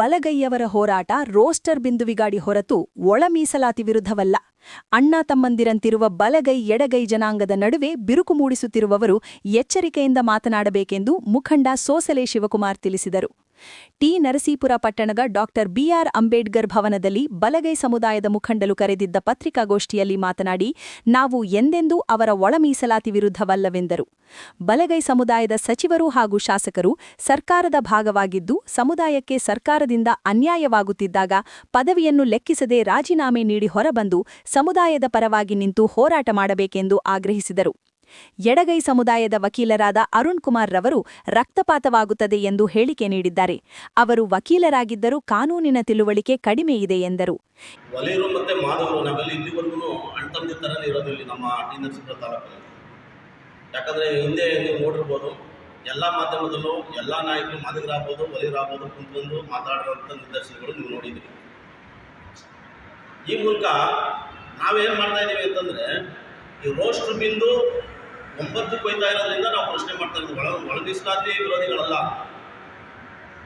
ಬಲಗೈಯವರ ಹೋರಾಟ ರೋಸ್ಟರ್ ಬಿಂದುವಿಗಾಡಿ ಹೊರತು ಒಳ ಮೀಸಲಾತಿ ವಿರುದ್ಧವಲ್ಲ. ಅಣ್ಣ ತಮ್ಮಂದಿರಂತಿರುವ ಬಲಗೈ ಎಡಗೈ ಜನಾಂಗದ ನಡುವೆ ಬಿರುಕು ಮೂಡಿಸುತ್ತಿರುವವರು ಎಚ್ಚರಿಕೆಯಿಂದ ಮಾತನಾಡಬೇಕೆಂದು ಮುಖಂಡ ಸೋಸಲೆ ಶಿವಕುಮಾರ್ ತಿಳಿಸಿದರು. ಟಿ. ನರಸೀಪುರ ಪಟ್ಟಣದ ಡಾಕ್ಟರ್ ಬಿಆರ್ ಅಂಬೇಡ್ಕರ್ ಭವನದಲ್ಲಿ ಬಲಗೈ ಸಮುದಾಯದ ಮುಖಂಡರು ಕರೆದಿದ್ದ ಪತ್ರಿಕಾಗೋಷ್ಠಿಯಲ್ಲಿ ಮಾತನಾಡಿ, ನಾವು ಎಂದೆಂದೂ ಅವರ ಒಳ ಮೀಸಲಾತಿ ವಿರುದ್ಧವಲ್ಲವೆಂದರು. ಬಲಗೈ ಸಮುದಾಯದ ಸಚಿವರು ಹಾಗೂ ಶಾಸಕರು ಸರ್ಕಾರದ ಭಾಗವಾಗಿದ್ದು, ಸಮುದಾಯಕ್ಕೆ ಸರ್ಕಾರದಿಂದ ಅನ್ಯಾಯವಾಗುತ್ತಿದ್ದಾಗ ಪದವಿಯನ್ನು ಲೆಕ್ಕಿಸದೆ ರಾಜೀನಾಮೆ ನೀಡಿ ಹೊರಬಂದು ಸಮುದಾಯದ ಪರವಾಗಿ ನಿಂತು ಹೋರಾಟ ಮಾಡಬೇಕೆಂದು ಆಗ್ರಹಿಸಿದರು. ಎಡಗೈ ಸಮುದಾಯದ ವಕೀಲರಾದ ಅರುಣ್ ಕುಮಾರ್ ರವರು ರಕ್ತಪಾತವಾಗುತ್ತದೆ ಎಂದು ಹೇಳಿಕೆ ನೀಡಿದ್ದಾರೆ. ಅವರು ವಕೀಲರಾಗಿದ್ದರೂ ಕಾನೂನಿನ ತಿಳುವಳಿಕೆ ಕಡಿಮೆ ಇದೆ ಎಂದರು. ವಲಯರು ಮತ್ತೆ ಮಾಧವರು ನಾವೆಲ್ಲ ಇಲ್ಲಿವರೆಗೂ ಅಣ್ತಂದಿ ಥರನೇ ಇರೋದು ಇಲ್ಲಿ ನಮ್ಮ ಟಿ. ನರಸೀಪುರ ತಾಲೂಕಲ್ಲಿ. ಯಾಕಂದರೆ ಹಿಂದೆ ನೀವು ನೋಡಿರ್ಬೋದು, ಎಲ್ಲ ಮಾಧ್ಯಮದಲ್ಲೂ ಎಲ್ಲ ನಾಯಕರು ಮಾದಿಗರಾಗ್ಬೋದು, ವಲಯರಾಗ್ಬೋದು ಕುಂತ್ಕೊಂಡು ಮಾತಾಡಿರೋಂಥ ನಿದರ್ಶನಗಳು ನೀವು ನೋಡಿದ್ದೀರಿ. ಈ ಮೂಲಕ ನಾವೇನು ಮಾಡ್ತಾ ಇದ್ದೀವಿ ಅಂತಂದರೆ, ಈ ರೋಸ್ಟರ್ ಬಿಂದು 9ಕ್ಕೆ ಹೋಯ್ತಾ ಇರೋದ್ರಿಂದ ನಾವು ಪ್ರಶ್ನೆ ಮಾಡ್ತಾ ಇದ್ದೀವಿ. ಒಳ ಮೀಸಲಾತಿ ವಿರೋಧಿಗಳಲ್ಲ.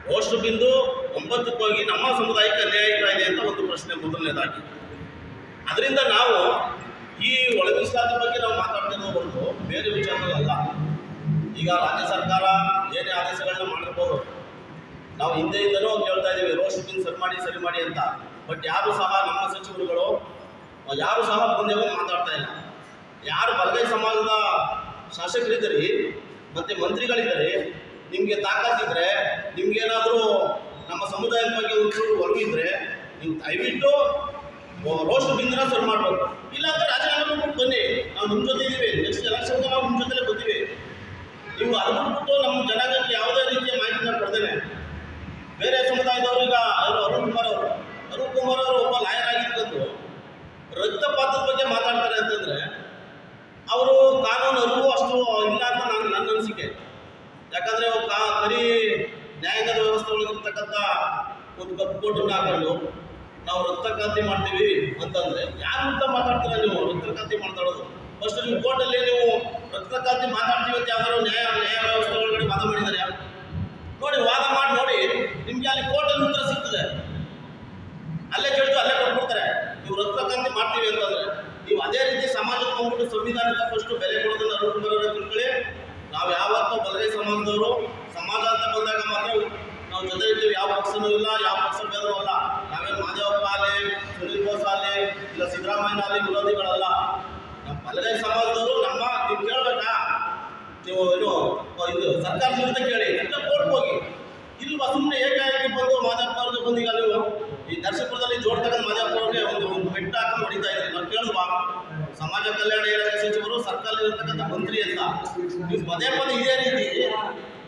ರೋಸ್ಟರ್ ಬಿಂದು 9ಕ್ಕೆ ಹೋಗಿ ನಮ್ಮ ಸಮುದಾಯಕ್ಕೆ ಅನ್ಯಾಯ ಇದೆ ಅಂತ ಒಂದು ಪ್ರಶ್ನೆ ಮೊದಲನೇದಾಗಿ. ಅದರಿಂದ ನಾವು ಈ ಒಳ ಮೀಸಲಾತಿ ಬಗ್ಗೆ ನಾವು ಮಾತಾಡ್ತಿರೋದು ಹೊರತು ಬೇರೆ ವಿಚಾರಗಳಲ್ಲ. ಈಗ ರಾಜ್ಯ ಸರ್ಕಾರ ಏನೇ ಆದೇಶಗಳನ್ನ ಮಾಡಿರ್ಬೋದು, ನಾವು ಹಿಂದೆಯಿಂದನೂ ಕೇಳ್ತಾ ಇದ್ದೀವಿ ರೋಸ್ಟರ್ ಬಿಂದು ಸರಿ ಮಾಡಿ ಅಂತ. ಬಟ್ ಯಾರು ಸಹ ನಮ್ಮ ಸಚಿವರುಗಳು ಯಾರು ಸಹ ಮುಂದೆ ಮಾತಾಡ್ತಾ ಇಲ್ಲ. ಯಾರು ಬಲಗೈ ಸಮಾಜದ ಶಾಸಕರಿದ್ದೀರಿ ಮತ್ತು ಮಂತ್ರಿಗಳಿದ್ದಾರೆ, ನಿಮಗೆ ತಾಕತ್ತಿದ್ರೆ, ನಿಮ್ಗೇನಾದರೂ ನಮ್ಮ ಸಮುದಾಯದ ಬಗ್ಗೆ ಒಂಚೂರು ಒಲವಿದ್ರೆ ನೀವು ದಯವಿಟ್ಟು ರೋಸ್ಟರ್ ಬಿಂದನ ಸರಿ ಮಾಡಬೇಕು. ಇಲ್ಲಾಂದರೆ ರಾಜೀನಾಮೆ ಮಾಡ್ಬಿಟ್ಟು ಬನ್ನಿ, ನಾವು ನಿಮ್ಮ ಜೊತೆ ಇದ್ದೀವಿ. ನೆಕ್ಸ್ಟ್ ಎಲೆಕ್ಷನ್ಗೆ ನಾವು ನಿಮ್ಮ ಜೊತೆಲೇ ಬರ್ತೀವಿ. ನೀವು ಅದು ಬಿಟ್ಬಿಟ್ಟು ನಮ್ಮ ಜನಾಂಗಕ್ಕೆ ಯಾವುದೇ ರೀತಿಯ ಮಾಹಿತಿನ ಕೊಡ್ತೇನೆ. ಬೇರೆ ಸಮುದಾಯದವರು ಈಗ ಅರುಣ್ ಕುಮಾರ್ ಅವರು ಒಬ್ಬ ಲಾಯರ್ ಆಗಿರ್ತಂದು ರಕ್ತಪಾತದ ಬಗ್ಗೆ ಮಾತಾಡ್ತಾರೆ ಅಂತಂದರೆ ಅವರು ಕಾನೂನು ಅರಿವು ಅಷ್ಟು ಇಲ್ಲ ಅಂತ ನನ್ನ ಅನಿಸಿಕೆ. ಯಾಕಂದರೆ ಬರೀ ನ್ಯಾಯಾಂಗದ ವ್ಯವಸ್ಥೆ ಒಳಗಿರ್ತಕ್ಕಂಥ ಒಂದು ಕಪ್ಪು ಕೋಟನ್ನು ಹಾಕೊಂಡು ನಾವು ರಕ್ತಕ್ರಾಂತಿ ಮಾಡ್ತೀವಿ ಅಂತಂದರೆ ಯಾರು ಅಂತ ಮಾತಾಡ್ತೀರ ನೀವು? ರಕ್ತಕ್ರಾಂತಿ ಮಾತಾಡೋದು ಫಸ್ಟ್ ನೀವು ಕೋರ್ಟಲ್ಲಿ ನೀವು ರಕ್ತಕ್ರಾಂತಿ ಮಾತಾಡ್ತೀವಿ ಅಂತ ಯಾವ್ದಾದ್ರು ನ್ಯಾಯ ವ್ಯವಸ್ಥೆ ಒಳಗಡೆ ವಾದ ಮಾಡಿದ್ದಾರೆ ನೋಡಿ, ವಾದ ಮಾಡಿ ನೋಡಿ, ನಿಮಗೆ ಅಲ್ಲಿ ಕೋರ್ಟಲ್ಲಿ ಉತ್ತರ ಸಿಗ್ತದೆ. ಅಲ್ಲೇ ಕೇಳಿದ್ರು ಅಲ್ಲೇ ಕೊಟ್ಬಿಡ್ತಾರೆ. ನೀವು ರಕ್ತಕ್ರಾಂತಿ ಮಾಡ್ತೀವಿ ಅಂತಂದರೆ ನೀವು ಅದೇ ರೀತಿ ಸಮಾಜಕ್ಕೆ ಹೋಗ್ಬಿಟ್ಟು ಸಂವಿಧಾನಕ್ಕೆ ಫಸ್ಟು ಬೆಲೆ ಕೊಡೋದನ್ನು ಅರುಣ್ ಕುಮಾರ್ ತಿಳ್ಕೊಳ್ಳಿ. ನಾವು ಯಾವತ್ತೂ ಬಲಗೈ ಸಮಾಜದವರು ಸಮಾಜ ಅಂತ ಬಂದಾಗ ಮಾತ್ರ ನಾವು ಜೊತೆ ಇರ್ತೀವಿ. ಯಾವ ಪಕ್ಷನೂ ಇಲ್ಲ, ಯಾವ ಪಕ್ಷ ಭೇದವೂ ಅಲ್ಲ. ನಾವೇನು ಮಾದೇವಪ್ಪ ಆಗಲಿ, ಸುನೀಲ್ ಬೋಸ್ ಆಗಲಿ, ಇಲ್ಲ ಸಿದ್ದರಾಮಯ್ಯ ಆಗಲಿ ವಿರೋಧಿಗಳಲ್ಲ. ನಮ್ಮ ಬಲಗೈ ಸಮಾಜದವರು ನೀವು ಕೇಳಬೇಕಾ? ನೀವು ಇದು ಸರ್ಕಾರದ ವಿರುದ್ಧ ಕೇಳಿ, ಇಲ್ಲ ಕೋರ್ಟ್ಗೆ ಹೋಗಿ. ಇಲ್ವಾ ಸುಮ್ಮನೆ ಏಕಾಏಕಿ ಬಂದು ಮಾದೇವಪ್ಪ ಅವ್ರಿಗೆ ಬಂದೀಗ ನೀವು ಈ ನರಸೀಪುರದಲ್ಲಿ ಜೋಡ್ತಕ್ಕಂಥ ಮಾದೇವಪ್ಪ ಅವ್ರಿಗೆ ಒಂದು ಬೆಟ್ಟ ಹಾಕೊಂಡು ಹೊಡಿತಾ ಇದ್ದೀರಿ. ನಾವು ಕೇಳುವ ಸಮಾಜ ಕಲ್ಯಾಣ ಇಲಾಖೆ ಸಚಿವರು, ಸರ್ಕಾರದಲ್ಲಿರ್ತಕ್ಕಂಥ ಮಂತ್ರಿ ಅಂತ ನೀವು ಪದೇ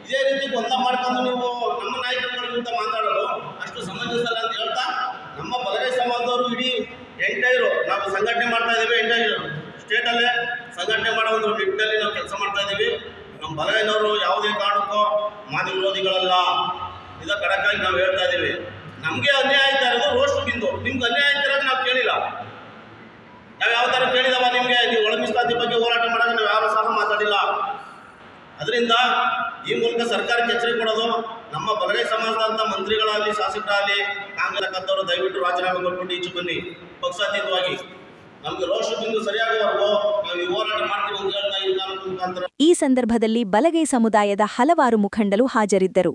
ಇದೇ ರೀತಿ ಗೊಂದಲ ಮಾಡ್ಕೊಂಡು ನೀವು ನಮ್ಮ ನಾಯಕರುಗಳ ವಿರುದ್ಧ ಮಾತಾಡೋದು ಅಷ್ಟು ಸಮಂಜಸಲ್ಲ ಅಂತ ಹೇಳ್ತಾ, ನಮ್ಮ ಬಲಗೈ ಸಮಾಜದವರು ಇಡೀ ಎಂಟೈರು ನಾವು ಸಂಘಟನೆ ಮಾಡ್ತಾ ಇದ್ದೀವಿ. ಎಂಟೈರು ಸ್ಟೇಟಲ್ಲೇ ಸಂಘಟನೆ ಮಾಡೋ ಒಂದು ನಿಟ್ಟಿನಲ್ಲಿ ನಾವು ಕೆಲಸ ಮಾಡ್ತಾ ಇದ್ದೀವಿ. ನಮ್ಮ ಬಲಗೈನವರು ಯಾವುದೇ ಕಾರಣಕ್ಕೂ ಮಾದಿ ವಿರೋಧಿಗಳಲ್ಲ. ಇದು ಕಡಕ್ಕಾಗಿ ನಾವು ಹೇಳ್ತಾ ಇದ್ದೀವಿ. ನಮಗೆ ಅನ್ಯಾಯ ಆಯ್ತಾ ಇರೋದು ರೋಸ್ಟರ್ ಬಿಂದು. ನಿಮ್ಗೆ ಅನ್ಯಾಯ ಆಯ್ತಿರೋದು ನಾವು ಕೇಳಿಲ್ಲ. ನಾವು ಯಾವ ಥರ ಕೇಳಿದವ ನಿಮಗೆ? ನೀವು ಒಳ ಮೀಸಲಾತಿ ಬಗ್ಗೆ ಹೋರಾಟ ಮಾಡೋದು ನಾವು ಯಾರು ಸಹ ಮಾತಾಡಿಲ್ಲ. ಅದರಿಂದ ಈ ಮೂಲಕ ಸರ್ಕಾರಕ್ಕೆ ಎಚ್ಚರಿಕೆ ಕೊಡೋದು, ನಮ್ಮ ಬಲಗೈ ಸಮಾಜದಂಥ ಮಂತ್ರಿಗಳಾಗಲಿ, ಶಾಸಕರಾಗಲಿ, ಕಾಂಗ್ರೆಸ್ ದಯವಿಟ್ಟು ರಾಜೀನಾಮೆ ಕೊಟ್ಬಿಟ್ಟು ಈಚೆ ಬನ್ನಿ. ಪಕ್ಷಾತೀತವಾಗಿ ನಮಗೆ ರೋಸ್ಟರ್ ಬಿಂದು ಸರಿಯಾಗುವವರೆಗೂ ನಾವು ಈ ಹೋರಾಟ ಮಾಡ್ತೀವಿ ಅಂತ ಹೇಳ್ತಾ ಈ ಮುಖಾಂತರ. ಈ ಸಂದರ್ಭದಲ್ಲಿ ಬಲಗೈ ಸಮುದಾಯದ ಹಲವಾರು ಮುಖಂಡರು ಹಾಜರಿದ್ದರು.